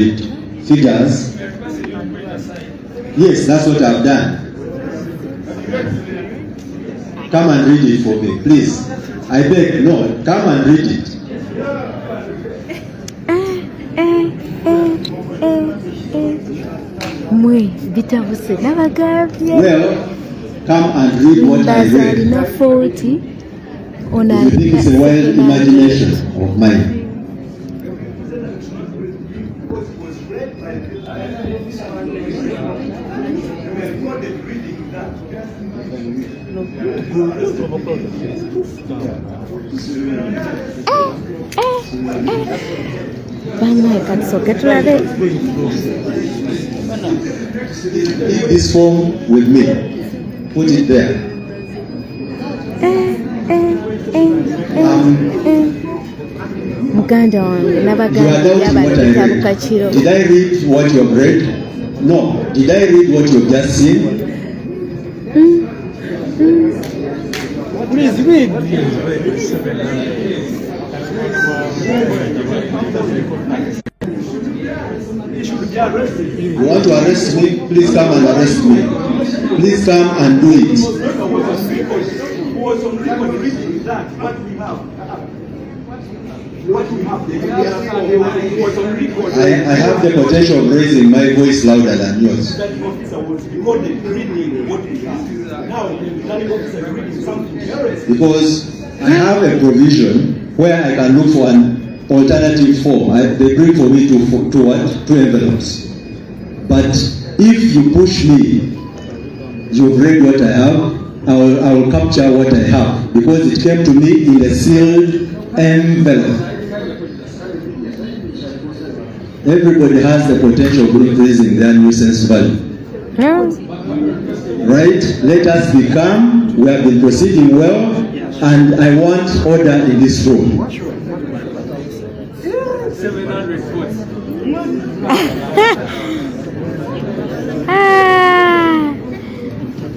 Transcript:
figures. Yes, that's what I've done. Come and read it for me, please. I beg, no, come and read it. Well, come and read what I read. If you think it's a wild imagination of mine. Leave this form with me. Put it there. Muganda wange Did I read what you have read? No. Did I read what you have just seen? Please read. You want to arrest me? Please come and arrest me. Please come and do it. I have the potential of raising my voice louder than yours. Because I have a provision where I can look for an alternative form. They bring for me two envelopes. But if you push me, you've read what I have, I will capture what I have, because it came to me in a sealed envelope. Everybody has the potential of increasing their nuisance value. Right? Let us be calm. We have been proceeding well, and I want order in this room. 700 votes.